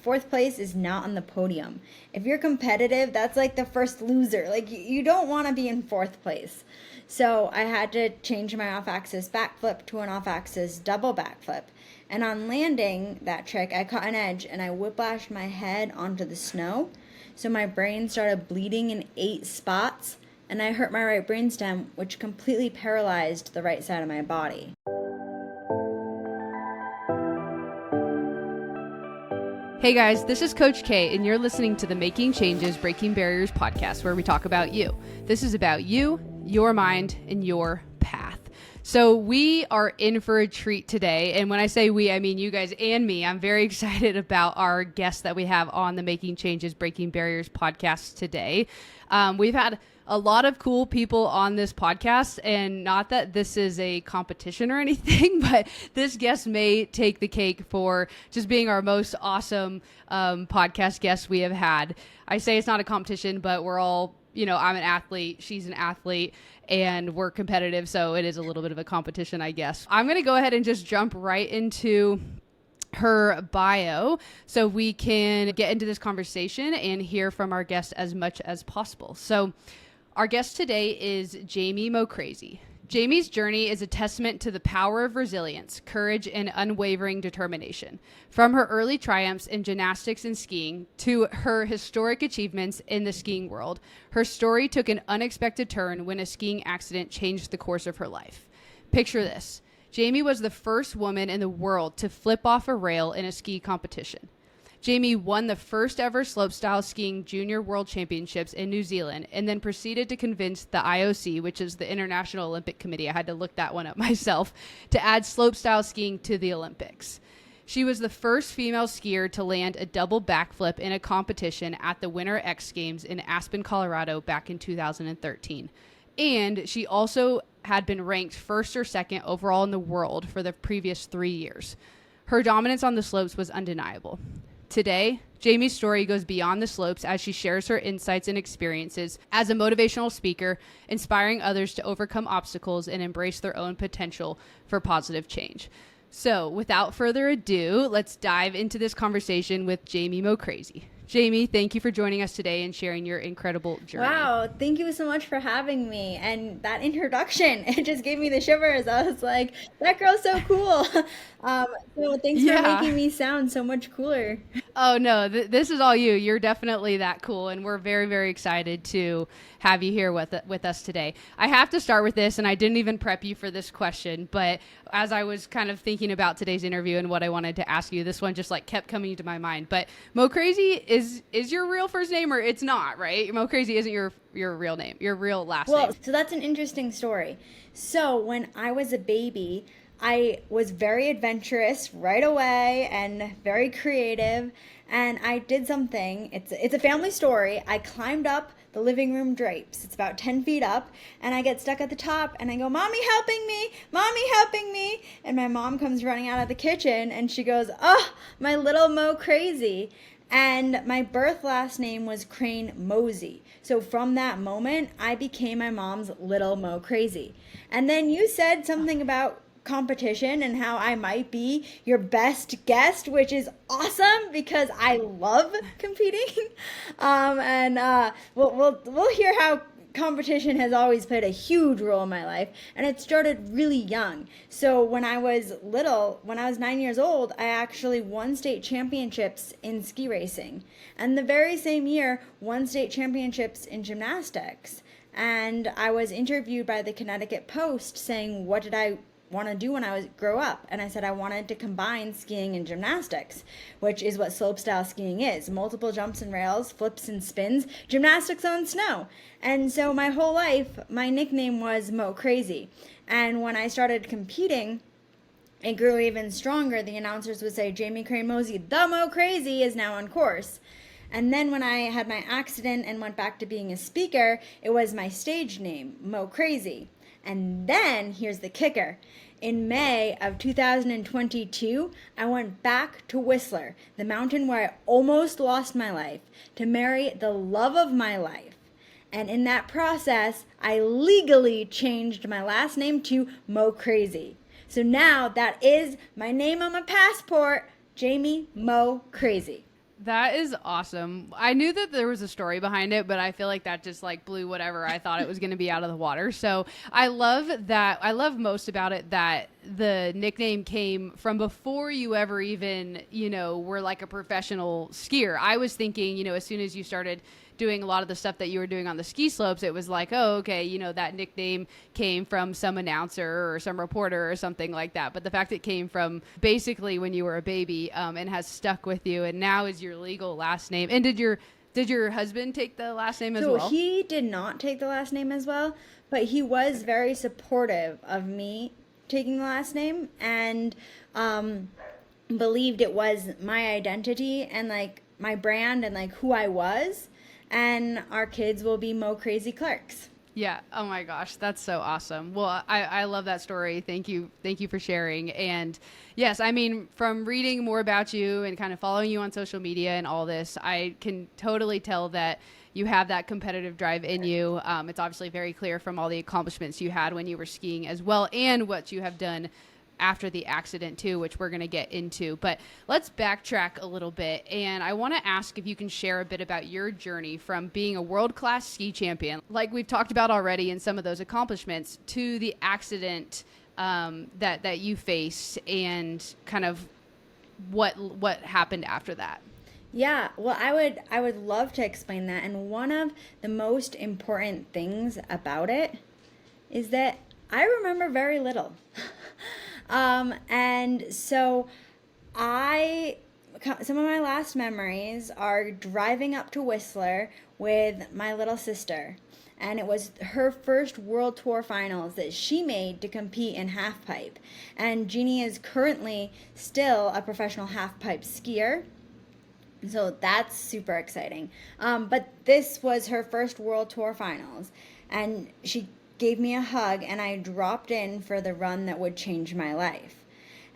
Fourth place is not on the podium. If you're competitive, that's like the first loser. Like you don't want to be in fourth place. So I had to change my off-axis backflip to an off-axis double backflip. And on landing that trick, I caught an edge and I whiplashed my head onto the snow. So my brain started bleeding in 8 spots and I hurt my right brainstem, which completely paralyzed the right side of my body. Hey guys, this is Coach K, and you're listening to the Making Changes, Breaking Barriers podcast, where we talk about you. This is about you, your mind, and your path. So we are in for a treat today. And when I say we, I mean you guys and me. I'm very excited about our guests that we have on the Making Changes, Breaking Barriers podcast today. We've had a lot of cool people on this podcast, and not that this is a competition or anything, but this guest may take the cake for just being our most awesome podcast guest we have had. I say it's not a competition, but we're all, I'm an athlete, she's an athlete, and we're competitive, so it is a little bit of a competition, I guess. I'm going to go ahead and just jump right into her bio so we can get into this conversation and hear from our guest as much as possible. So our guest today is Jamie MoCrazy. Jamie's journey is a testament to the power of resilience, courage, and unwavering determination. From her early triumphs in gymnastics and skiing to her historic achievements in the skiing world, her story took an unexpected turn when a skiing accident changed the course of her life. Picture this. Jamie was the first woman in the world to flip off a rail in a ski competition. Jamie won the first ever slopestyle skiing junior world championships in New Zealand and then proceeded to convince the IOC, which is the International Olympic Committee, I had to look that one up myself, to add slopestyle skiing to the Olympics. She was the first female skier to land a double backflip in a competition at the Winter X Games in Aspen, Colorado back in 2013. And she also had been ranked first or second overall in the world for the previous 3 years. Her dominance on the slopes was undeniable. Today, Jamie's story goes beyond the slopes as she shares her insights and experiences as a motivational speaker, inspiring others to overcome obstacles and embrace their own potential for positive change. So, without further ado, let's dive into this conversation with Jamie MoCrazy. Jamie, thank you for joining us today and sharing your incredible journey. Wow, thank you so much for having me. And that introduction, it just gave me the shivers. I was like, that girl's so cool. So thanks for making me sound so much cooler. Oh, no, this is all you. You're definitely that cool. And we're very, very excited to have you here with us today. I have to start with this, and I didn't even prep you for this question, but as I was kind of thinking about today's interview and what I wanted to ask you, this one just like kept coming to my mind. But MoCrazy is your real first name, or it's not, right? MoCrazy isn't your real name, your real last name. Well, so that's an interesting story. So when I was a baby, I was very adventurous right away and very creative, and I did something. It's a family story. I climbed up the living room drapes. It's about 10 feet up, and I get stuck at the top, and I go, "Mommy helping me, Mommy helping me." And my mom comes running out of the kitchen, and she goes, "Oh, my little MoCrazy." And my birth last name was Crane Mosey. So from that moment, I became my mom's little MoCrazy. And then you said something about competition and how I might be your best guest, which is awesome because I love competing. We'll hear how competition has always played a huge role in my life, and it started really young. So when I was 9 years old, I actually won state championships in ski racing, and the very same year won state championships in gymnastics. And I was interviewed by the Connecticut Post saying, what did I want to do when I grow up? And I said I wanted to combine skiing and gymnastics, which is what slopestyle skiing is: multiple jumps and rails, flips and spins, gymnastics on snow. And so my whole life, my nickname was MoCrazy. And when I started competing, it grew even stronger. The announcers would say, "Jamie Crane Mosey, the MoCrazy, is now on course." And then when I had my accident and went back to being a speaker, it was my stage name, MoCrazy. And then, here's the kicker. In May of 2022, I went back to Whistler, the mountain where I almost lost my life, to marry the love of my life. And in that process, I legally changed my last name to MoCrazy. So now that is my name on my passport, Jamie MoCrazy. That is awesome. I knew that there was a story behind it, but I feel like that just like blew whatever I thought it was going to be out of the water. So I love that. I love most about it that the nickname came from before you ever even, were like a professional skier. I was thinking, as soon as you started doing a lot of the stuff that you were doing on the ski slopes, it was like, oh, okay, that nickname came from some announcer or some reporter or something like that. But the fact it came from basically when you were a baby, and has stuck with you, and now is your legal last name. And did your husband take the last name as well? So he did not take the last name as well, but he was very supportive of me taking the last name, and believed it was my identity and like my brand and like who I was. And our kids will be MoCrazy clerks. Yeah. Oh my gosh. That's so awesome. Well, I love that story. Thank you. Thank you for sharing. And yes, I mean, from reading more about you and kind of following you on social media and all this, I can totally tell that you have that competitive drive in you. It's obviously very clear from all the accomplishments you had when you were skiing as well, and what you have done after the accident too, which we're going to get into. But let's backtrack a little bit, and I want to ask if you can share a bit about your journey from being a world-class ski champion, like we've talked about already in some of those accomplishments, to the accident that you faced, and kind of what happened after that. Yeah, well, I would love to explain that. And one of the most important things about it is that I remember very little. And so some of my last memories are driving up to Whistler with my little sister. And it was her first World Tour finals that she made to compete in halfpipe. And Jeannie is currently still a professional halfpipe skier. So that's super exciting. But this was her first World Tour finals. And she gave me a hug, and I dropped in for the run that would change my life.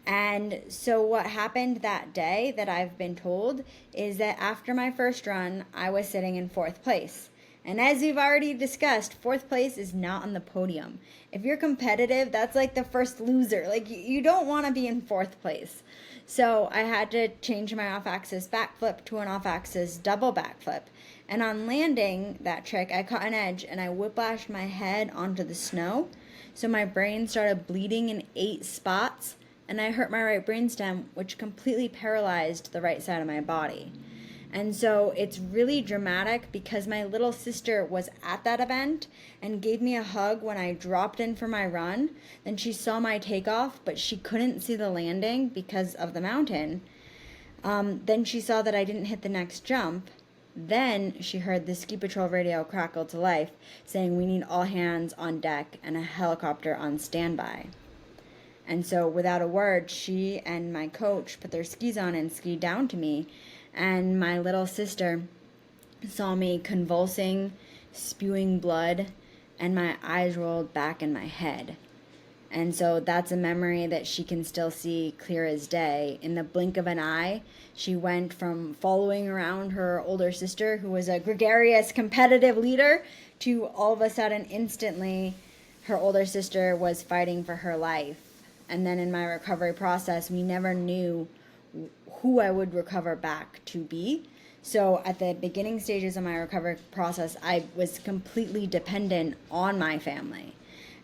And so what happened that day that I've been told is that after my first run, I was sitting in fourth place. And as we've already discussed, fourth place is not on the podium. If you're competitive, that's like the first loser. Like, you don't want to be in fourth place. So I had to change my off-axis backflip to an off-axis double backflip. And on landing that trick, I caught an edge and I whiplashed my head onto the snow. So my brain started bleeding in 8 spots, and I hurt my right brainstem, which completely paralyzed the right side of my body. And so it's really dramatic because my little sister was at that event and gave me a hug when I dropped in for my run. Then she saw my takeoff, but she couldn't see the landing because of the mountain. Then she saw that I didn't hit the next jump. Then she heard the ski patrol radio crackle to life, saying we need all hands on deck and a helicopter on standby. And so without a word, she and my coach put their skis on and skied down to me. And my little sister saw me convulsing, spewing blood, and my eyes rolled back in my head. And so that's a memory that she can still see clear as day. In the blink of an eye, she went from following around her older sister, who was a gregarious, competitive leader, to all of a sudden, instantly, her older sister was fighting for her life. And then in my recovery process, we never knew who I would recover back to be. So at the beginning stages of my recovery process, I was completely dependent on my family.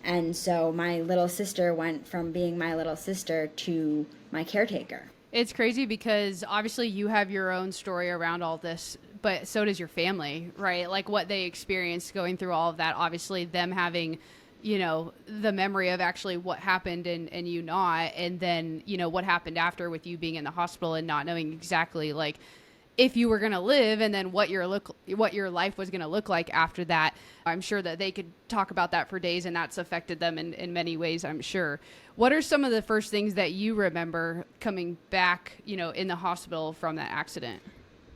And so my little sister went from being my little sister to my caretaker. It's crazy because obviously you have your own story around all this, but so does your family, right? Like what they experienced going through all of that, obviously them having, the memory of actually what happened and you not, and then, what happened after with you being in the hospital and not knowing exactly like if you were going to live, and then what your life was going to look like after that. I'm sure that they could talk about that for days, and that's affected them in many ways, I'm sure. What are some of the first things that you remember coming back, in the hospital from that accident?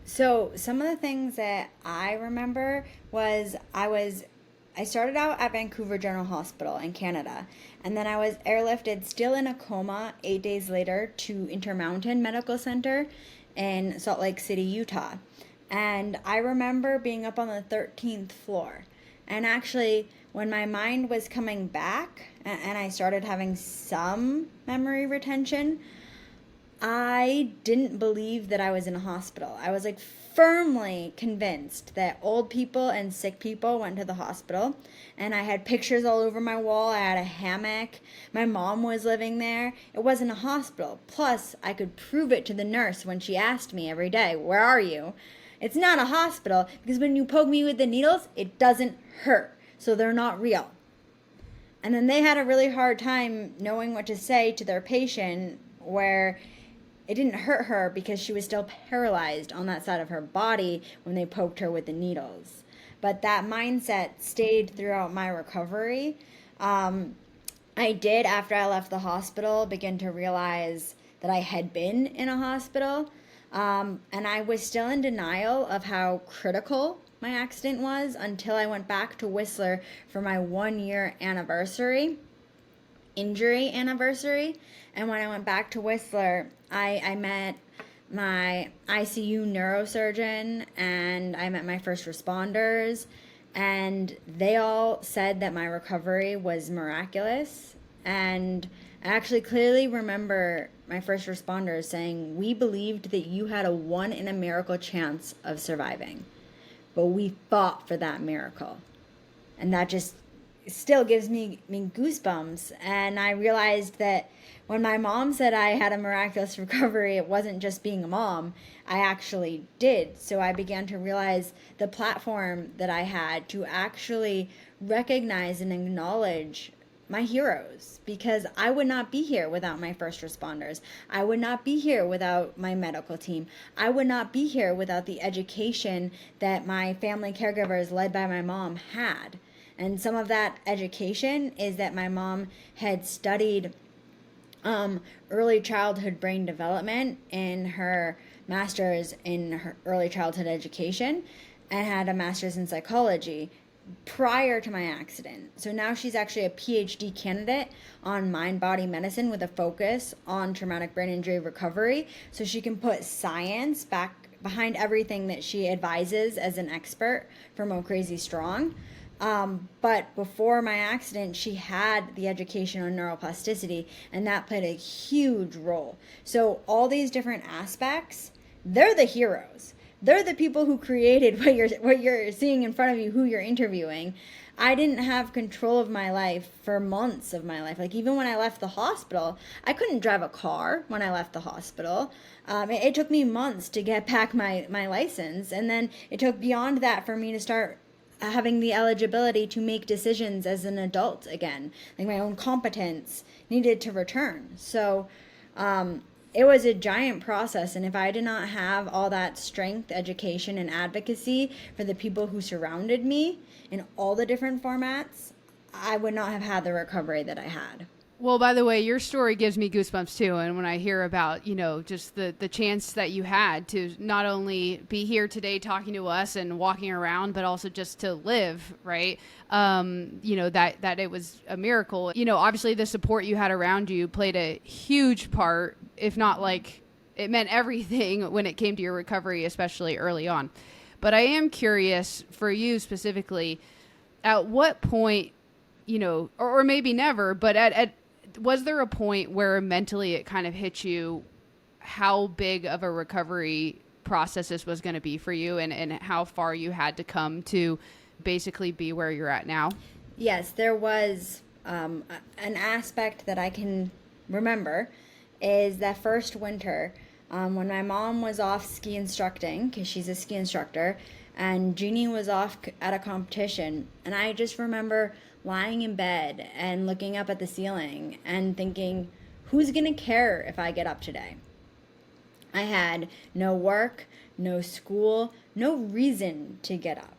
So some of the things that I remember was I started out at Vancouver General Hospital in Canada, and then I was airlifted still in a coma 8 days later to Intermountain Medical Center in Salt Lake City, Utah. And I remember being up on the 13th floor. And actually, when my mind was coming back and I started having some memory retention, I didn't believe that I was in a hospital. I was like firmly convinced that old people and sick people went to the hospital. And I had pictures all over my wall. I had a hammock. My mom was living there. It wasn't a hospital. Plus, I could prove it to the nurse when she asked me every day, "Where are you?" It's not a hospital because when you poke me with the needles, it doesn't hurt. So they're not real. And then they had a really hard time knowing what to say to their patient where it didn't hurt her because she was still paralyzed on that side of her body when they poked her with the needles. But that mindset stayed throughout my recovery. I did, after I left the hospital, begin to realize that I had been in a hospital. And I was still in denial of how critical my accident was until I went back to Whistler for my 1-year injury anniversary. And when I went back to Whistler, I met my ICU neurosurgeon and I met my first responders, and they all said that my recovery was miraculous. And I actually clearly remember my first responders saying, "We believed that you had a 1 in a miracle chance of surviving, but we fought for that miracle." And that just still gives me goosebumps. And I realized that when my mom said I had a miraculous recovery, it wasn't just being a mom. I actually did. So I began to realize the platform that I had to actually recognize and acknowledge my heroes, because I would not be here without my first responders. I would not be here without my medical team. I would not be here without the education that my family caregivers led by my mom had. And some of that education is that my mom had studied early childhood brain development in her master's in her early childhood education and had a master's in psychology prior to my accident. So now she's actually a PhD candidate on mind-body medicine with a focus on traumatic brain injury recovery, so she can put science back behind everything that she advises as an expert for MoCrazy Strong. But before my accident, she had the education on neuroplasticity, and that played a huge role. So all these different aspects, they're the heroes. They're the people who created what you're seeing in front of you, who you're interviewing. I didn't have control of my life for months of my life. Like even when I left the hospital, I couldn't drive a car when I left the hospital. It took me months to get back my license. And then it took beyond that for me to start having the eligibility to make decisions as an adult again. Like my own competence needed to return. So it was a giant process, and if I did not have all that strength, education, and advocacy for the people who surrounded me in all the different formats, I would not have had the recovery that I had. Well, by the way, your story gives me goosebumps too. And when I hear about, just the chance that you had to not only be here today talking to us and walking around, but also just to live, right? That it was a miracle. Obviously the support you had around you played a huge part, if not like it meant everything when it came to your recovery, especially early on. But I am curious for you specifically, at what point, or maybe never, but was there a point where mentally it kind of hit you how big of a recovery process this was going to be for you, and how far you had to come to basically be where you're at now? Yes, there was an aspect that I can remember is that first winter when my mom was off ski instructing, because she's a ski instructor, and Jeannie was off at a competition. And I just remember lying in bed and looking up at the ceiling and thinking, who's going to care if I get up today? I had no work, no school, no reason to get up.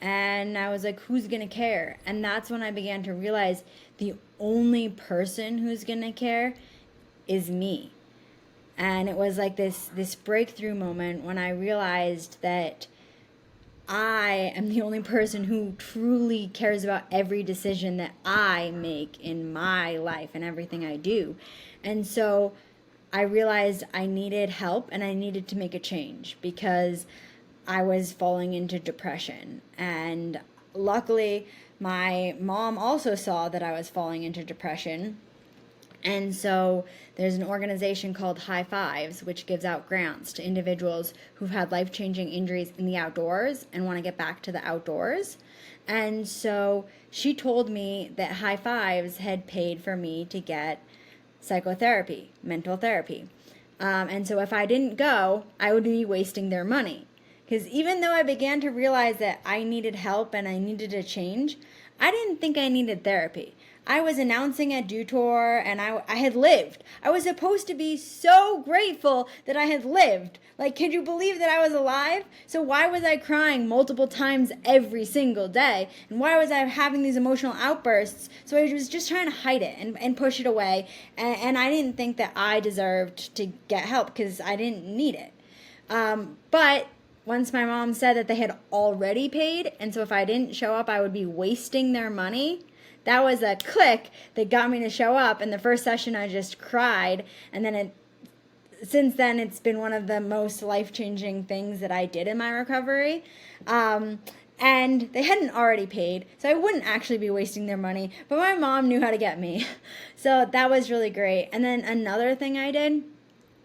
And I was like, who's going to care? And that's when I began to realize the only person who's going to care is me. And it was like this breakthrough moment when I realized that I am the only person who truly cares about every decision that I make in my life and everything I do. And so I realized I needed help and I needed to make a change because I was falling into depression. And luckily, my mom also saw that I was falling into depression. And so there's an organization called High Fives, which gives out grants to individuals who've had life-changing injuries in the outdoors and want to get back to the outdoors. And so she told me that High Fives had paid for me to get psychotherapy, mental therapy. And so if I didn't go, I would be wasting their money. Because even though I began to realize that I needed help and I needed a change, I didn't think I needed therapy. I was announcing a DO tour and I had lived. I was supposed to be so grateful that I had lived. Like, could you believe that I was alive? So why was I crying multiple times every single day? And why was I having these emotional outbursts? So I was just trying to hide it and push it away. And I didn't think that I deserved to get help because I didn't need it. But once my mom said that they had already paid, and so if I didn't show up, I would be wasting their money, that was a click that got me to show up. And the first session, I just cried. And then since then, it's been one of the most life-changing things that I did in my recovery. And they hadn't already paid, so I wouldn't actually be wasting their money. But my mom knew how to get me. So that was really great. And then another thing I did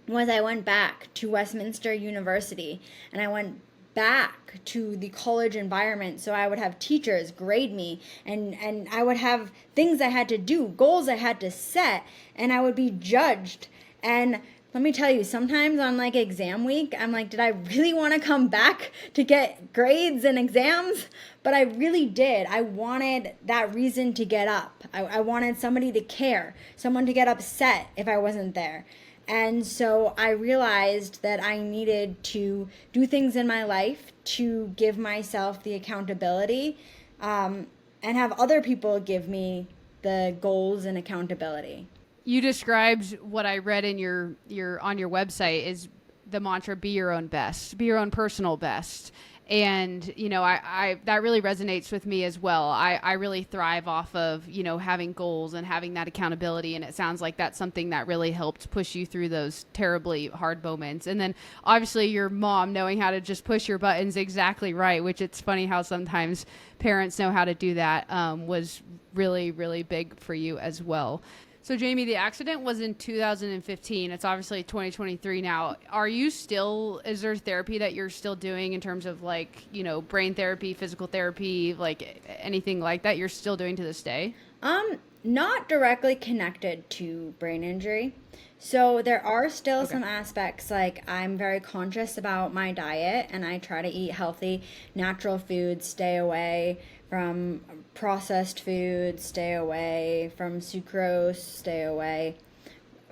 was I went back to Westminster University, and I went back to the college environment, so I would have teachers grade me, and I would have things I had to do, goals I had to set, and I would be judged. And let me tell you, sometimes on like exam week, I'm like, did I really want to come back to get grades and exams? But I really did. I wanted that reason to get up. I wanted somebody to care, someone to get upset if I wasn't there. And so I realized that I needed to do things in my life to give myself the accountability, and have other people give me the goals and accountability. You described what I read in your on your website is the mantra, be your own best, be your own personal best. And, you know, I that really resonates with me as well. I really thrive off of, you know, having goals and having that accountability. And it sounds like that's something that really helped push you through those terribly hard moments. And then obviously your mom knowing how to just push your buttons exactly right, which it's funny how sometimes parents know how to do that, was really, really big for you as well. So, Jamie, the accident was in 2015. It's obviously 2023 now. Is there therapy that you're still doing in terms of like, you know, brain therapy, physical therapy, like anything like that you're still doing to this day? Not directly connected to brain injury. So there are still some aspects, like I'm very conscious about my diet and I try to eat healthy, natural foods, stay away from processed foods, stay away from sucrose, stay away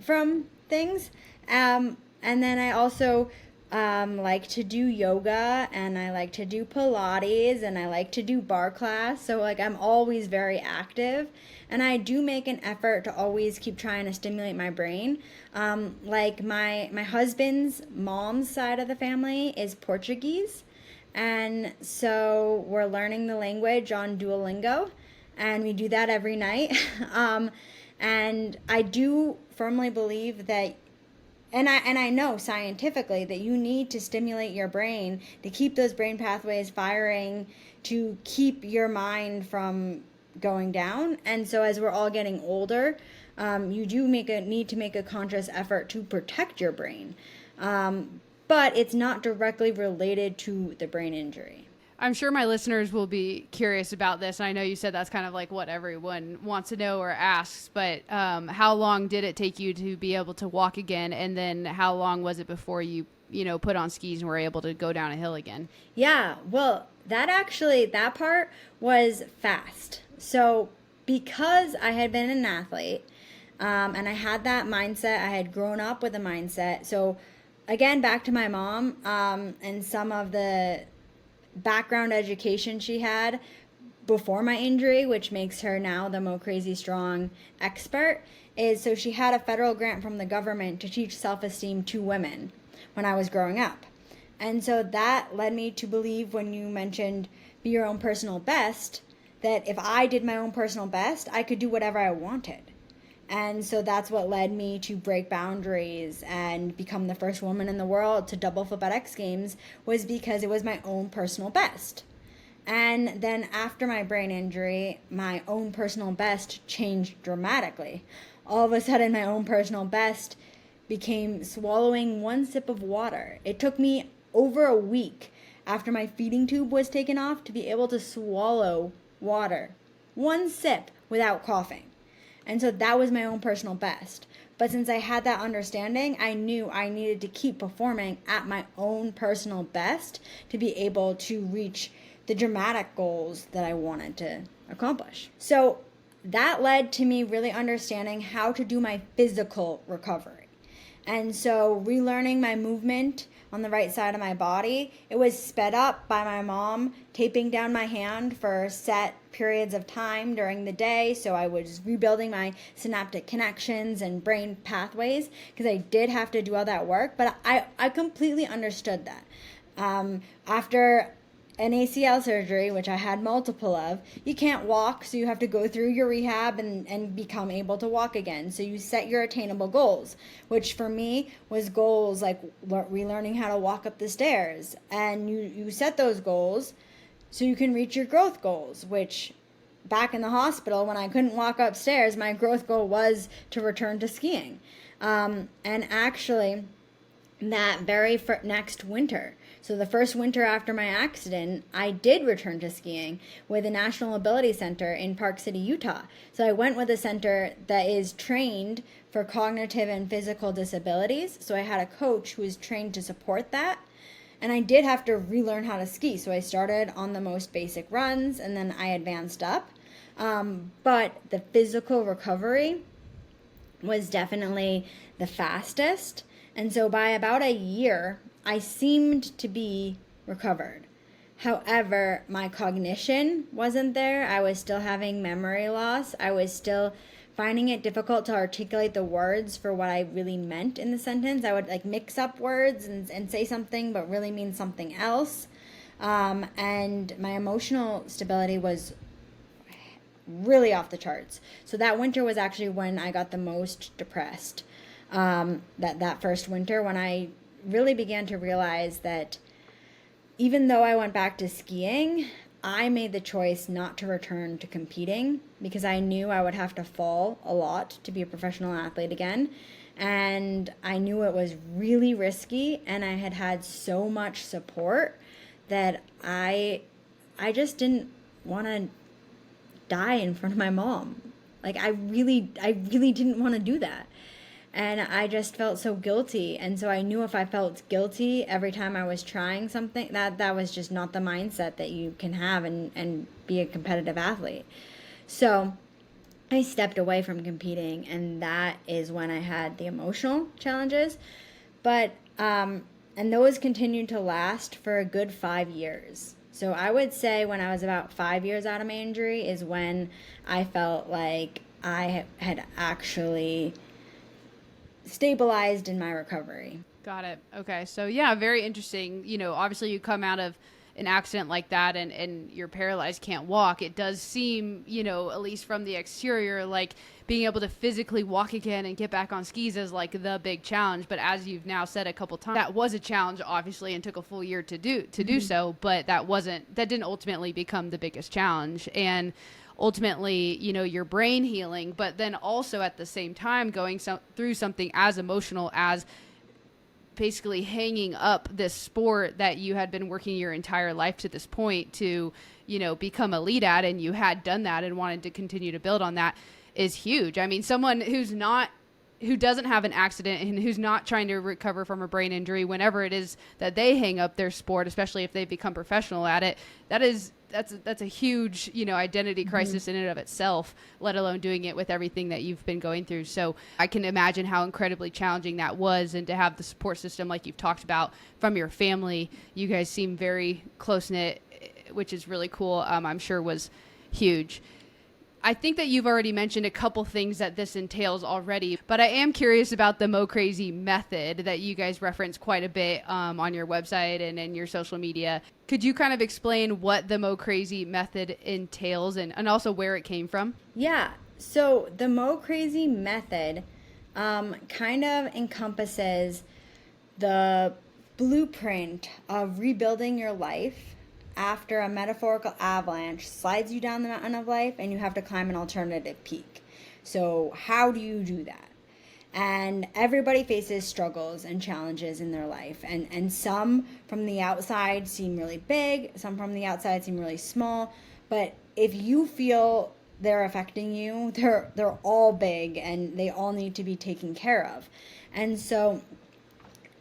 from things. And then I also like to do yoga, and I like to do Pilates, and I like to do bar class. So like I'm always very active, and I do make an effort to always keep trying to stimulate my brain. Like my husband's mom's side of the family is Portuguese. And so we're learning the language on Duolingo, and we do that every night. And I do firmly believe that, and I know scientifically that you need to stimulate your brain to keep those brain pathways firing, to keep your mind from going down. And so as we're all getting older, you do need to make a conscious effort to protect your brain. But it's not directly related to the brain injury. I'm sure my listeners will be curious about this. I know you said that's kind of like what everyone wants to know or asks, but how long did it take you to be able to walk again? And then how long was it before you put on skis and were able to go down a hill again? Yeah, well, that part was fast. So because I had been an athlete, and I had that mindset, I had grown up with a mindset. So again, back to my mom, and some of the background education she had before my injury, which makes her now the MoCrazy Strong expert, is so she had a federal grant from the government to teach self-esteem to women when I was growing up. And so that led me to believe, when you mentioned be your own personal best, that if I did my own personal best, I could do whatever I wanted. And so that's what led me to break boundaries and become the first woman in the world to double flip at X Games, was because it was my own personal best. And then after my brain injury, my own personal best changed dramatically. all of a sudden my own personal best became swallowing one sip of water. It took me over a week after my feeding tube was taken off to be able to swallow water, one sip, without coughing. And so that was my own personal best. But since I had that understanding, I knew I needed to keep performing at my own personal best to be able to reach the dramatic goals that I wanted to accomplish. So that led to me really understanding how to do my physical recovery. And so relearning my movement on the right side of my body, it was sped up by my mom taping down my hand for set periods of time during the day. So I was rebuilding my synaptic connections and brain pathways because I did have to do all that work. But I completely understood that. After an ACL surgery, which I had multiple of, you can't walk, so you have to go through your rehab and become able to walk again. So you set your attainable goals, which for me was goals like relearning how to walk up the stairs. And you set those goals so you can reach your growth goals, which back in the hospital when I couldn't walk upstairs, my growth goal was to return to skiing. And actually, that very next winter, so the first winter after my accident, I did return to skiing with the National Ability Center in Park City, Utah. So I went with a center that is trained for cognitive and physical disabilities. So I had a coach who was trained to support that. And I did have to relearn how to ski. So I started on the most basic runs and then I advanced up. But the physical recovery was definitely the fastest. And so by about a year, I seemed to be recovered. However, my cognition wasn't there. I was still having memory loss. I was still finding it difficult to articulate the words for what I really meant in the sentence. I would mix up words and say something but really mean something else. And my emotional stability was really off the charts. So that winter was actually when I got the most depressed. That first winter, when I really began to realize that even though I went back to skiing, I made the choice not to return to competing because I knew I would have to fall a lot to be a professional athlete again. And I knew it was really risky, and I had had so much support that I just didn't want to die in front of my mom. I really didn't want to do that. And I just felt so guilty. And so I knew if I felt guilty every time I was trying something, that was just not the mindset that you can have and be a competitive athlete. So I stepped away from competing, and that is when I had the emotional challenges. But, and those continued to last for a good 5 years. So I would say when I was about 5 years out of my injury is when I felt like I had actually stabilized in my recovery. Got it. Okay. So yeah, very interesting. Obviously you come out of an accident like that and you're paralyzed, can't walk. It does seem, at least from the exterior, like being able to physically walk again and get back on skis is like the big challenge. But as you've now said a couple times, that was a challenge, obviously, and took a full year to do so. But that didn't ultimately become the biggest challenge. And ultimately, your brain healing, but then also at the same time going through something as emotional as basically hanging up this sport that you had been working your entire life to this point to, become elite at, and you had done that and wanted to continue to build on that is huge. I mean, someone who doesn't have an accident and who's not trying to recover from a brain injury, whenever it is that they hang up their sport, especially if they've become professional at it, that's a huge, identity crisis in and of itself, let alone doing it with everything that you've been going through. So I can imagine how incredibly challenging that was, and to have the support system like you've talked about from your family. You guys seem very close-knit, which is really cool. I'm sure was huge. I think that you've already mentioned a couple things that this entails already, but I am curious about the MoCrazy Method that you guys reference quite a bit on your website and in your social media. Could you kind of explain what the MoCrazy Method entails and also where it came from? Yeah, so the MoCrazy Method kind of encompasses the blueprint of rebuilding your life after a metaphorical avalanche slides you down the mountain of life and you have to climb an alternative peak. So how do you do that? And everybody faces struggles and challenges in their life. And some from the outside seem really big, some from the outside seem really small. But if you feel they're affecting you, they're all big and they all need to be taken care of. And so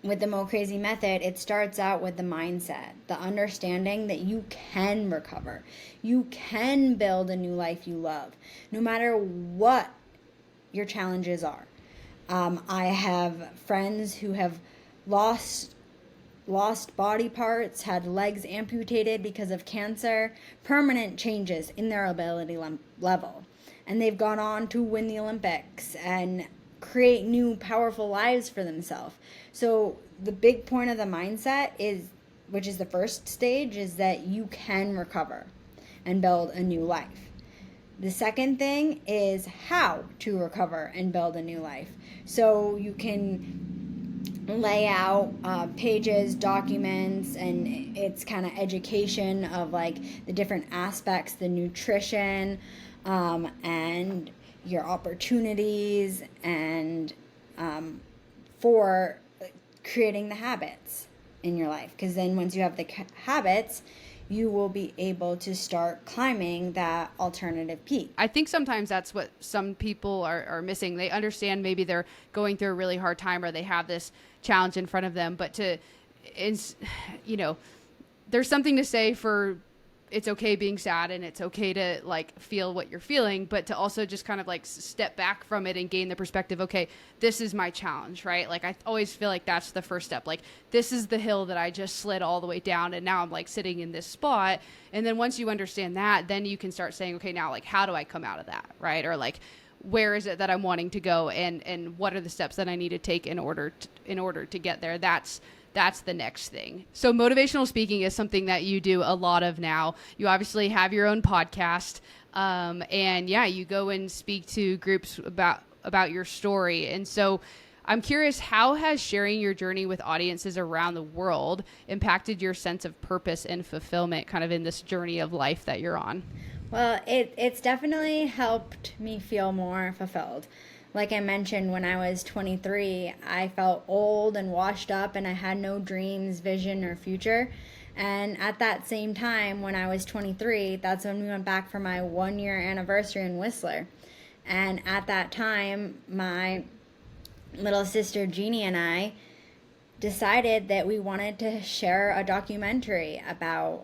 with the MoCrazy Method, it starts out with the mindset, the understanding that you can recover. You can build a new life you love, no matter what your challenges are. I have friends who have lost body parts, had legs amputated because of cancer, permanent changes in their ability level. And they've gone on to win the Olympics and create new powerful lives for themselves. So the big point of the mindset is, which is the first stage, is that you can recover and build a new life. The second thing is how to recover and build a new life. So you can lay out pages, documents, and it's kind of education of like the different aspects, the nutrition, and your opportunities, and for creating the habits in your life. Because then once you have the habits, you will be able to start climbing that alternative peak. I think sometimes that's what some people are missing. They understand maybe they're going through a really hard time or they have this challenge in front of them, but there's something to say for it's okay being sad and it's okay to like feel what you're feeling, but to also just kind of like step back from it and gain the perspective. Okay, this is my challenge, right? Like I always feel like that's the first step. Like this is the hill that I just slid all the way down and now I'm like sitting in this spot. And then once you understand that, then you can start saying, okay, now like how do I come out of that, right? Or like where is it that I'm wanting to go and what are the steps that I need to take in order to get there? That's the next thing. So motivational speaking is something that you do a lot of now. You obviously have your own podcast. And yeah, you go and speak to groups about your story. And so I'm curious, how has sharing your journey with audiences around the world impacted your sense of purpose and fulfillment kind of in this journey of life that you're on? Well, it's definitely helped me feel more fulfilled. Like I mentioned, when I was 23, I felt old and washed up and I had no dreams, vision, or future. And at that same time, when I was 23, that's when we went back for my 1-year anniversary in Whistler. And at that time, my little sister Jeannie and I decided that we wanted to share a documentary about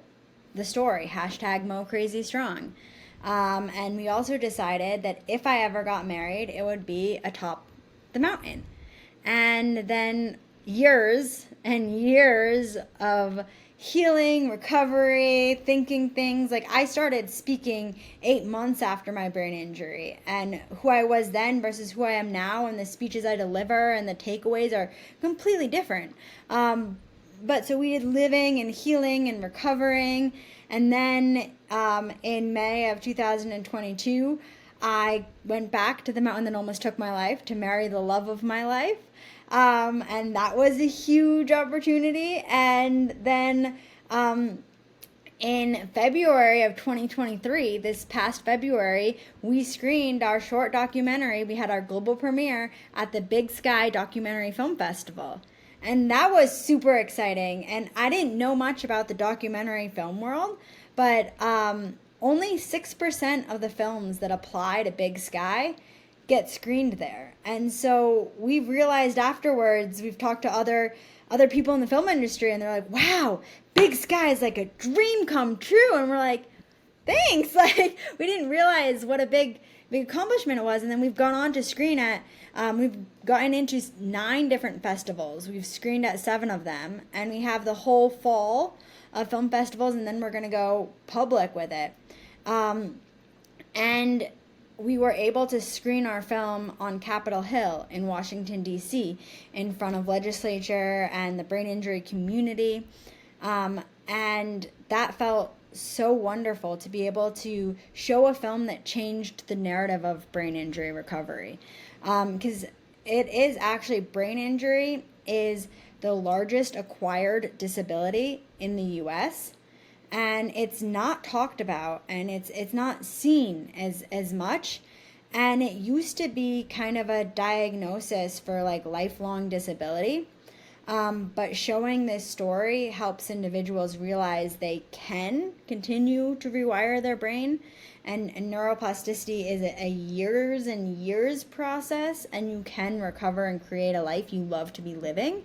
the story, #MoCrazyStrong. And we also decided that if I ever got married, it would be atop the mountain. And then years and years of healing, recovery, thinking things. Like I started speaking 8 months after my brain injury, and who I was then versus who I am now, and the speeches I deliver and the takeaways are completely different. But so we did living and healing and recovering. And then in May of 2022, I went back to the mountain that almost took my life to marry the love of my life. And that was a huge opportunity. And then in February of 2023, this past February, we screened our short documentary. We had our global premiere at the Big Sky Documentary Film Festival. And that was super exciting. And I didn't know much about the documentary film world, but only 6% of the films that apply to Big Sky get screened there. And so we've realized afterwards, we've talked to other people in the film industry, and they're like, wow, Big Sky is like a dream come true. And we're like, thanks. Like, we didn't realize what a big accomplishment it was. And then we've gone on to screen at, we've gotten into 9 different festivals. We've screened at 7 of them, and we have the whole fall of film festivals, and then we're going to go public with it. And we were able to screen our film on Capitol Hill in Washington, D.C., in front of legislature and the brain injury community. And that felt so wonderful to be able to show a film that changed the narrative of brain injury recovery. Because it is actually, brain injury is the largest acquired disability in the U.S., and it's not talked about, and it's not seen as much. And it used to be kind of a diagnosis for like lifelong disability. But showing this story helps individuals realize they can continue to rewire their brain. And neuroplasticity is a years and years process, and you can recover and create a life you love to be living.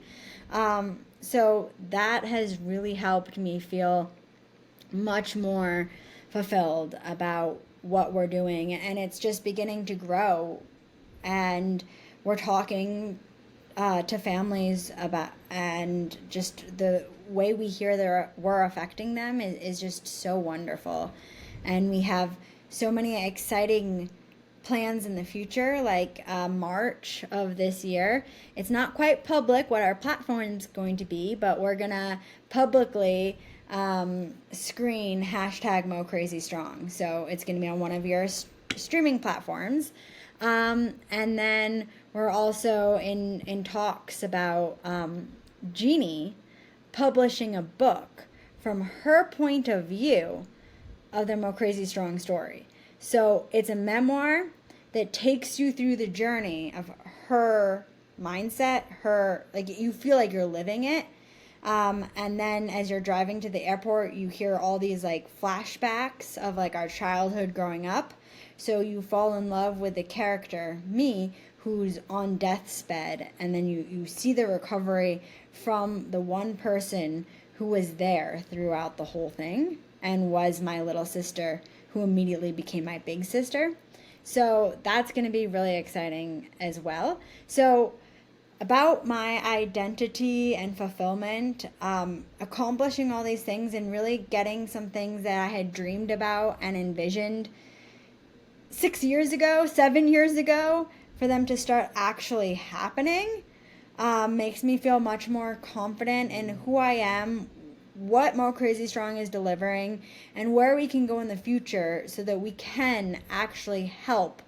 So that has really helped me feel much more fulfilled about what we're doing, and it's just beginning to grow. And we're talking to families about, and just the way we hear we're affecting them is just so wonderful. And we have so many exciting plans in the future, like March of this year. It's not quite public what our platform is going to be, but we're gonna publicly screen hashtag MoCrazyStrong. So it's gonna be on one of your streaming platforms. And then we're also in talks about Jeannie publishing a book from her point of view of the MoCrazy Strong story. So it's a memoir that takes you through the journey of her mindset, like you feel like you're living it. And then as you're driving to the airport, you hear all these like flashbacks of like our childhood growing up. So you fall in love with the character, me, who's on death's bed. And then you see the recovery from the one person who was there throughout the whole thing and was my little sister, who immediately became my big sister. So that's going to be really exciting as well. So about my identity and fulfillment, accomplishing all these things and really getting some things that I had dreamed about and envisioned 6 years ago, 7 years ago, for them to start actually happening, makes me feel much more confident in who I am, what MoCrazy Strong is delivering, and where we can go in the future so that we can actually help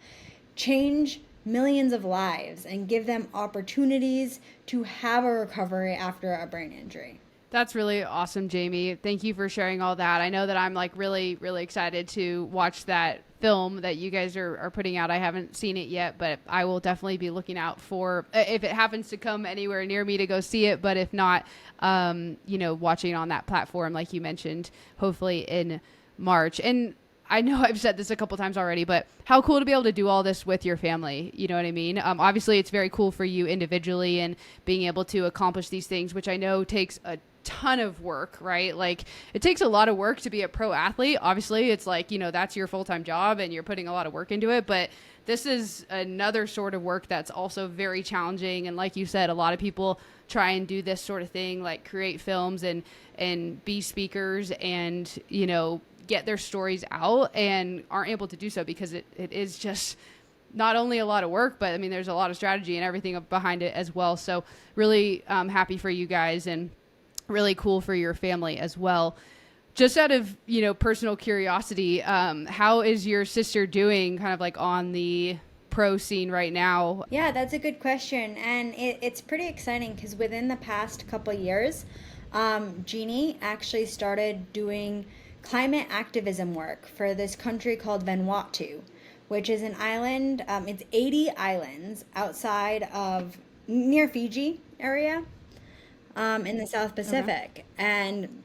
change millions of lives and give them opportunities to have a recovery after a brain injury. That's really awesome, Jamie. Thank you for sharing all that. I know that I'm like really, really excited to watch that film that you guys are putting out. I haven't seen it yet, but I will definitely be looking out for if it happens to come anywhere near me to go see it. But if not, watching on that platform, like you mentioned, hopefully in March. And I know I've said this a couple times already, but how cool to be able to do all this with your family. You know what I mean? Obviously, it's very cool for you individually and being able to accomplish these things, which I know takes a ton of work, right? Like it takes a lot of work to be a pro athlete. Obviously, it's like, that's your full-time job and you're putting a lot of work into it. But this is another sort of work that's also very challenging. And like you said, a lot of people try and do this sort of thing, like create films and be speakers and, get their stories out and aren't able to do so because it is just not only a lot of work, but I mean, there's a lot of strategy and everything behind it as well. So really happy for you guys and really cool for your family as well. Just out of, personal curiosity, how is your sister doing kind of like on the pro scene right now? Yeah, that's a good question. And it's pretty exciting because within the past couple of years, Jeannie actually started doing climate activism work for this country called Vanuatu, which is an island. It's 80 islands outside of near Fiji area in the South Pacific. Okay. And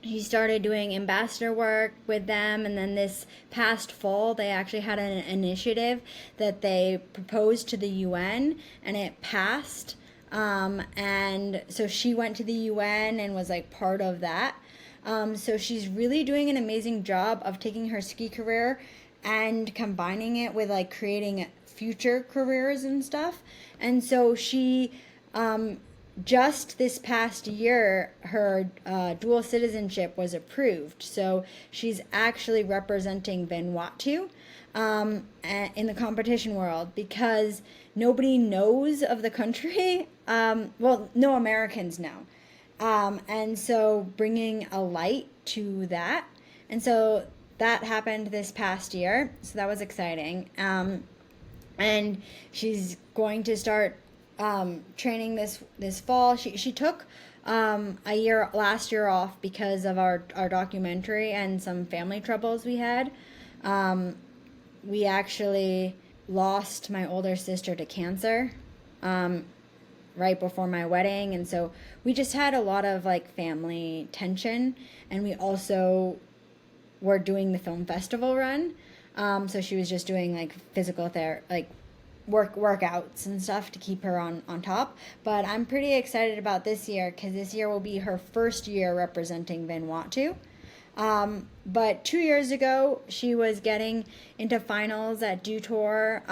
he started doing ambassador work with them. And then this past fall, they actually had an initiative that they proposed to the UN and it passed. And so she went to the UN and was like part of that. So she's really doing an amazing job of taking her ski career and combining it with like creating future careers and stuff. And so she, just this past year, her dual citizenship was approved. So she's actually representing Vanuatu in the competition world because nobody knows of the country. Well, no Americans know. And so bringing a light to that. And so that happened this past year. So that was exciting. And she's going to start training this fall. She took last year off because of our documentary and some family troubles we had. We actually lost my older sister to cancer right before my wedding, and so we just had a lot of like family tension, and we also were doing the film festival run, so she was just doing like physical therapy, like workouts and stuff to keep her on top. But I'm pretty excited about this year because this year will be her first year representing Vanuatu. But 2 years ago, she was getting into finals at Dew Tour,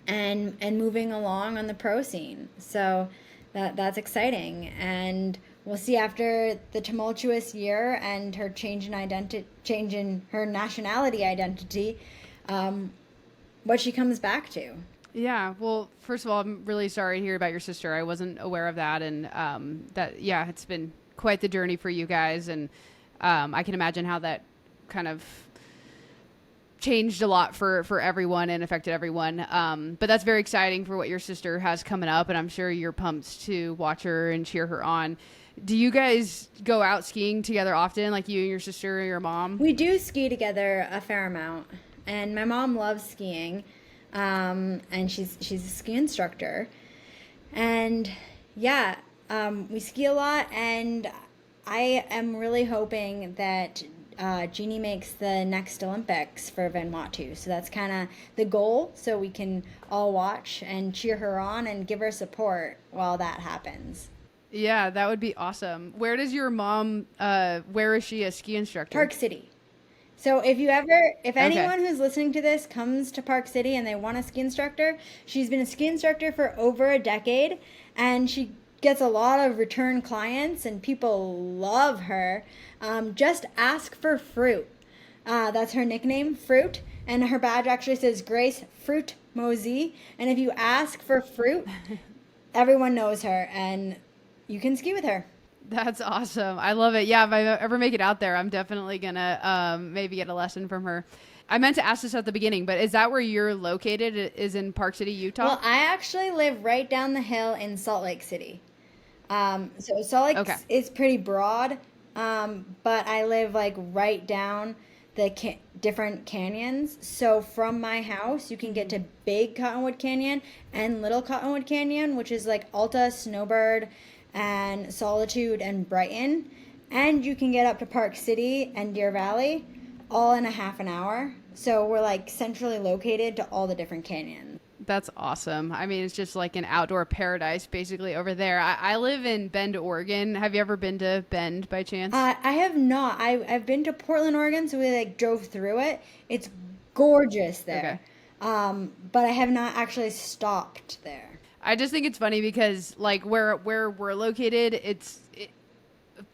and moving along on the pro scene. So that's exciting. And we'll see after the tumultuous year and her change in her nationality identity, what she comes back to. Yeah. Well, first of all, I'm really sorry to hear about your sister. I wasn't aware of that. And it's been quite the journey for you guys. And I can imagine how that kind of changed a lot for everyone and affected everyone. But that's very exciting for what your sister has coming up. And I'm sure you're pumped to watch her and cheer her on. Do you guys go out skiing together often, like you and your sister or your mom? We do ski together a fair amount. And my mom loves skiing, and she's a ski instructor. And yeah, we ski a lot, and I am really hoping that Jeannie makes the next Olympics for Vanuatu. So that's kind of the goal, so we can all watch and cheer her on and give her support while that happens. Yeah, that would be awesome. Where does your mom, where is she a ski instructor? Park City. So if anyone who's listening to this comes to Park City and they want a ski instructor, she's been a ski instructor for over a decade, and she gets a lot of return clients, and people love her. Just ask for Fruit. That's her nickname, Fruit, and her badge actually says Grace Fruit Mosey. And if you ask for Fruit, everyone knows her, and you can ski with her. That's awesome. I love it. Yeah, if I ever make it out there, I'm definitely going to maybe get a lesson from her. I meant to ask this at the beginning, but is that where you're located, is in Park City, Utah? Well, I actually live right down the hill in Salt Lake City. So Salt Lake is pretty broad, but I live like right down the different canyons. So from my house, you can get to Big Cottonwood Canyon and Little Cottonwood Canyon, which is like Alta, Snowbird, and Solitude and Brighton, and you can get up to Park City and Deer Valley all in a half an hour. So we're like centrally located to all the different canyons. That's awesome. I mean, it's just like an outdoor paradise basically over there. I live in Bend, Oregon. Have you ever been to Bend by chance? I have not. I've been to Portland, Oregon, so we like drove through it. It's gorgeous there. Okay. But I have not actually stopped there. I just think it's funny because like where we're located,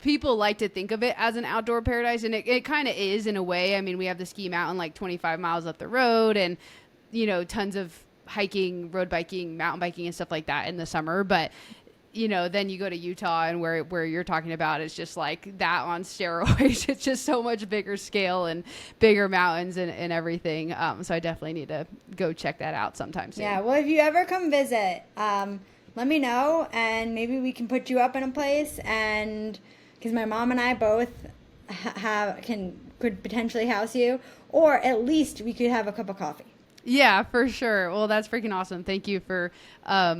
people like to think of it as an outdoor paradise, and it kind of is in a way. I mean, we have the ski mountain like 25 miles up the road, and tons of hiking, road biking, mountain biking and stuff like that in the summer. But then you go to Utah, and where you're talking about, it's just like that on steroids. It's just so much bigger scale and bigger mountains and everything. So I definitely need to go check that out sometime soon. Yeah, well, if you ever come visit, let me know, and maybe we can put you up in a place, and because my mom and I both could potentially house you, or at least we could have a cup of coffee. Yeah, for sure. Well, that's freaking awesome. Thank you for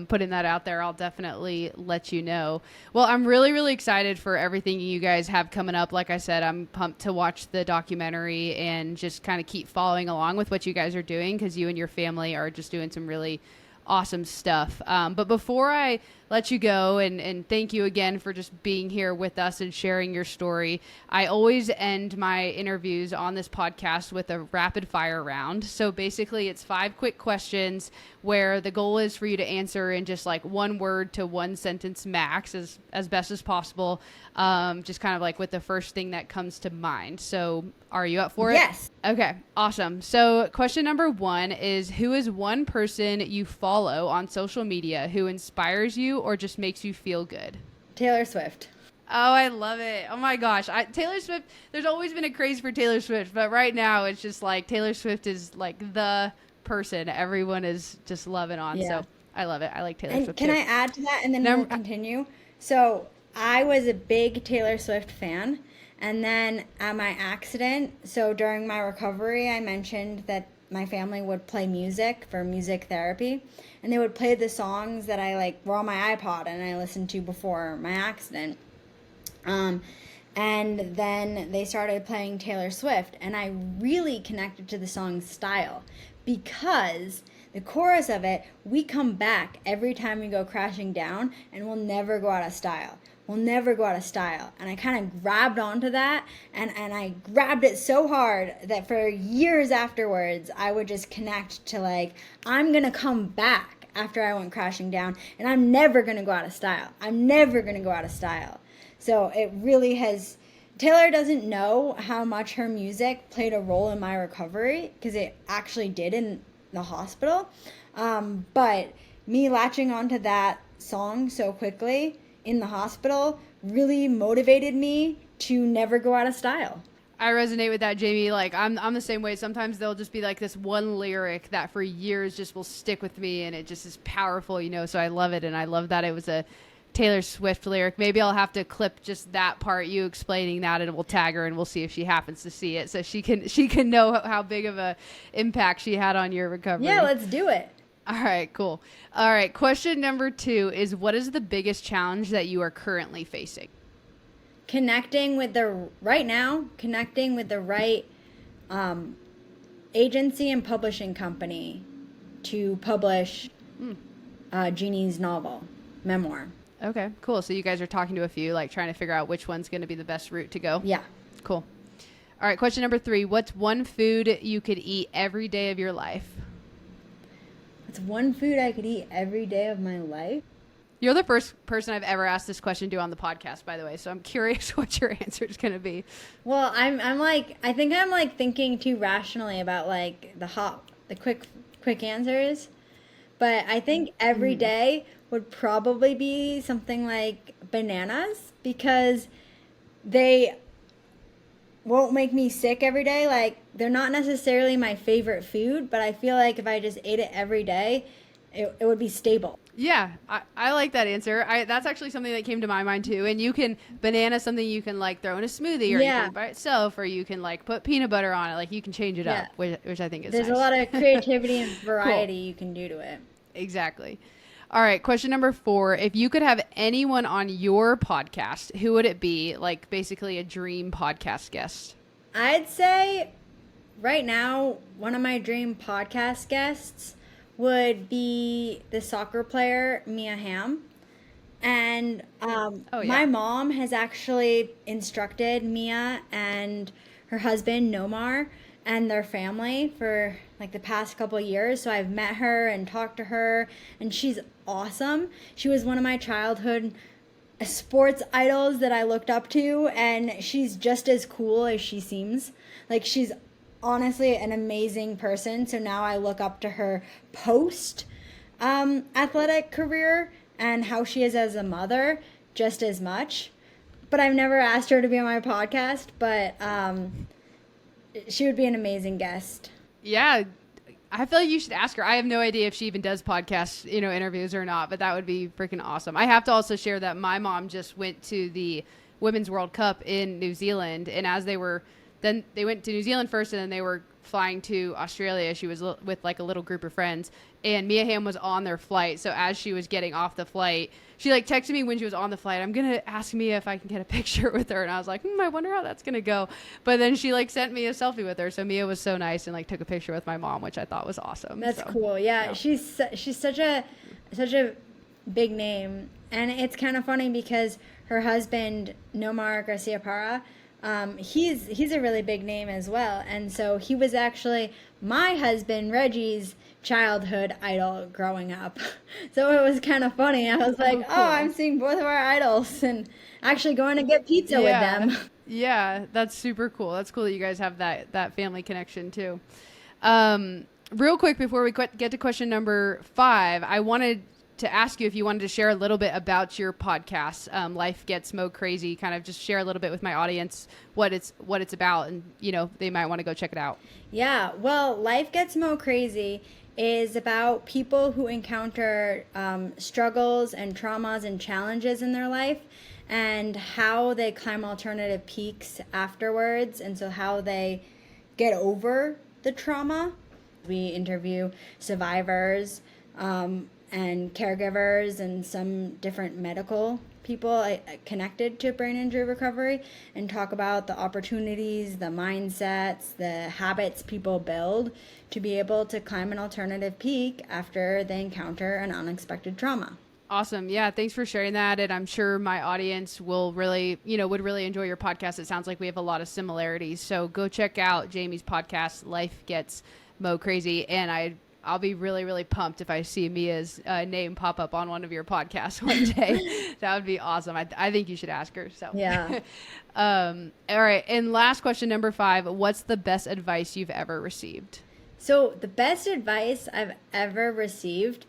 putting that out there. I'll definitely let you know. Well, I'm really, really excited for everything you guys have coming up. Like I said, I'm pumped to watch the documentary and just kind of keep following along with what you guys are doing, because you and your family are just doing some really awesome stuff. But before I let you go, and thank you again for just being here with us and sharing your story, I always end my interviews on this podcast with a rapid fire round. So basically it's 5 quick questions where the goal is for you to answer in just like 1 word to 1 sentence max, as best as possible. Just kind of like with the first thing that comes to mind. So are you up for it? Yes. Okay, awesome. So question number 1 is, who is one person you follow on social media who inspires you or just makes you feel good? Taylor Swift. Oh, I love it. Oh my gosh. Taylor Swift, there's always been a craze for Taylor Swift, but right now it's just like Taylor Swift is like the person everyone is just loving on. Yeah. So I love it. I like Taylor Swift too. Can I add to that, and then we'll continue? So I was a big Taylor Swift fan, and then at my accident, so during my recovery, I mentioned that my family would play music for music therapy, and they would play the songs that I like were on my iPod and I listened to before my accident. And then they started playing Taylor Swift, and I really connected to the song Style, because the chorus of it, we come back every time we go crashing down, and we'll never go out of style. We'll never go out of style. And I kind of grabbed onto that, and I grabbed it so hard that for years afterwards, I would just connect to like, I'm going to come back after I went crashing down, and I'm never going to go out of style. I'm never going to go out of style. So it really has, Taylor doesn't know how much her music played a role in my recovery, because it actually did in the hospital. But me latching onto that song so quickly in the hospital really motivated me to never go out of style. I resonate with that, Jamie. Like I'm the same way. Sometimes there'll just be like this one lyric that for years just will stick with me, and it just is powerful, you know. So I love it, and I love that it was a Taylor Swift lyric. Maybe I'll have to clip just that part, you explaining that, and we'll tag her and we'll see if she happens to see it, so she can know how big of a impact she had on your recovery. Yeah, let's do it. All right, cool. All right, question number 2 is, what is the biggest challenge that you are currently facing? Connecting with the right agency and publishing company to publish Jeannie's novel, memoir. Okay, cool. So you guys are talking to a few, like trying to figure out which one's going to be the best route to go? Yeah. Cool. All right, question number 3. What's one food you could eat every day of your life? What's one food I could eat every day of my life? You're the first person I've ever asked this question to on the podcast, by the way, so I'm curious what your answer is going to be. Well, I think I'm thinking too rationally about like the quick answers. But I think every day would probably be something like bananas, because they won't make me sick every day. Like, they're not necessarily my favorite food, but I feel like if I just ate it every day, it would be stable. Yeah, I like that answer. That's actually something that came to my mind too. And banana something you can like throw in a smoothie, or you can by itself, or you can like put peanut butter on it. Like, you can change it up, which I think is There's nice. a lot of creativity and variety you can do to it. Exactly. All right, question number 4. If you could have anyone on your podcast, who would it be? Like, basically a dream podcast guest. I'd say right now, one of my dream podcast guests would be the soccer player, Mia Hamm. And my mom has actually instructed Mia and her husband, Nomar, and their family for like the past couple of years. So I've met her and talked to her, and she's awesome. She was one of my childhood sports idols that I looked up to, and she's just as cool as she seems. Like, she's honestly an amazing person. So now I look up to her post athletic career and how she is as a mother just as much. But I've never asked her to be on my podcast, but she would be an amazing guest. Yeah, I feel like you should ask her. I have no idea if she even does podcast, interviews or not, but that would be freaking awesome. I have to also share that my mom just went to the Women's World Cup in New Zealand, and then they went to New Zealand first, and then they were flying to Australia. She was with like a little group of friends, and Mia Hamm was on their flight. So as she was getting off the flight, she like texted me when she was on the flight, I'm going to ask Mia if I can get a picture with her. And I was like, I wonder how that's going to go. But then she like sent me a selfie with her. So Mia was so nice and like took a picture with my mom, which I thought was awesome. That's cool. Yeah. She's such a big name. And it's kind of funny because her husband, Nomar Garcia-Parra, he's a really big name as well. And so he was actually my husband, Reggie's childhood idol growing up. So it was kind of funny. I was like, cool. I'm seeing both of our idols and actually going to get pizza with them. Yeah, that's super cool. That's cool that you guys have that family connection too. Real quick, before we get to question number 5, I wanted to ask you if you wanted to share a little bit about your podcast, Life Gets MoCrazy, kind of just share a little bit with my audience what it's about, and they might want to go check it out. Yeah, well, Life Gets MoCrazy is about people who encounter struggles and traumas and challenges in their life, and how they climb alternative peaks afterwards, and so how they get over the trauma We interview survivors and caregivers and some different medical people connected to brain injury recovery, and talk about the opportunities, the mindsets, the habits people build to be able to climb an alternative peak after they encounter an unexpected trauma. Awesome. Yeah. Thanks for sharing that. And I'm sure my audience will really, would really enjoy your podcast. It sounds like we have a lot of similarities. So go check out Jamie's podcast, Life Gets MoCrazy. And I'll be really, really pumped if I see Mia's name pop up on one of your podcasts one day. That would be awesome. I think you should ask her. So yeah. All right. And last question, number 5, what's the best advice you've ever received? So the best advice I've ever received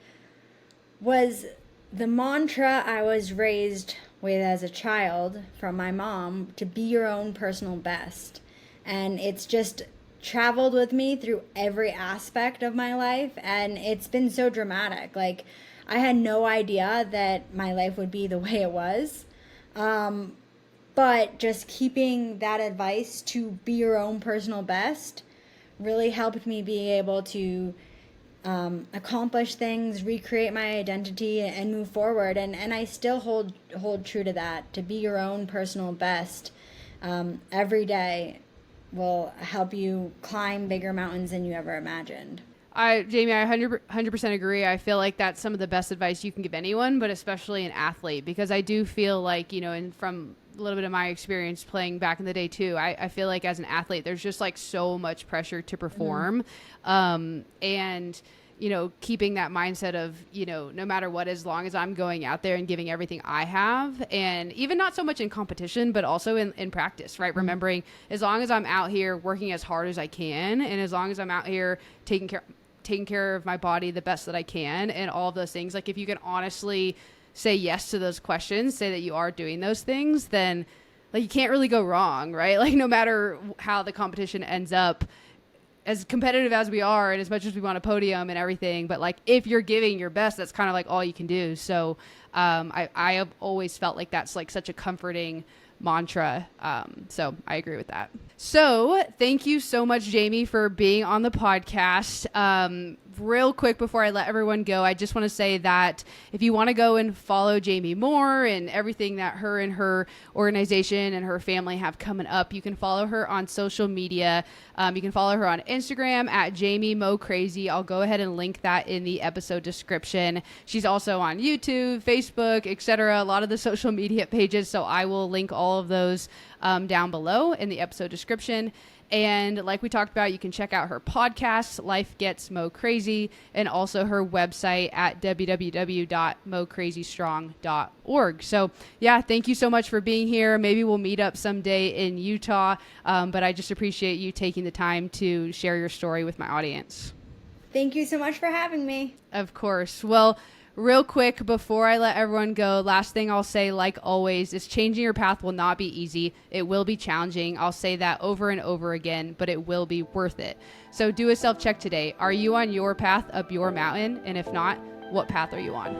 was the mantra I was raised with as a child from my mom, to be your own personal best. And it's just traveled with me through every aspect of my life, and it's been so dramatic. Like, I had no idea that my life would be the way it was. But just keeping that advice to be your own personal best really helped me be able to accomplish things, recreate my identity, and move forward. And I still hold true to that. To be your own personal best every day will help you climb bigger mountains than you ever imagined. Jamie, I 100% agree. I feel like that's some of the best advice you can give anyone, but especially an athlete, because I do feel like, and from a little bit of my experience playing back in the day too, I feel like as an athlete, there's just like so much pressure to perform. And keeping that mindset of, no matter what, as long as I'm going out there and giving everything I have, and even not so much in competition, but also in practice, right? Remembering, as long as I'm out here working as hard as I can, and as long as I'm out here taking care of my body the best that I can, and all of those things, like if you can honestly say yes to those questions, say that you are doing those things, then like you can't really go wrong, right? Like no matter how the competition ends up, as competitive as we are, and as much as we want a podium and everything, but like if you're giving your best, that's kind of like all you can do. So I have always felt like that's like such a comforting mantra. So I agree with that. So thank you so much, Jamie, for being on the podcast. Real quick before I let everyone go, I just want to say that if you want to go and follow Jamie more and everything that her and her organization and her family have coming up, you can follow her on social media. You can follow her on Instagram at Jamie MoCrazy. I'll go ahead and link that in the episode description. She's also on YouTube, Facebook, etc., a lot of the social media pages. So I will link all of those down below in the episode description. And like we talked about, you can check out her podcast, Life Gets MoCrazy, and also her website at www.mocrazystrong.org. So yeah, thank you so much for being here. Maybe we'll meet up someday in Utah, but I just appreciate you taking the time to share your story with my audience. Thank you so much for having me. Of course. Well, real quick, before I let everyone go, last thing I'll say, like always, is changing your path will not be easy. It will be challenging. I'll say that over and over again, but it will be worth it. So do a self-check today. Are you on your path up your mountain? And if not, what path are you on?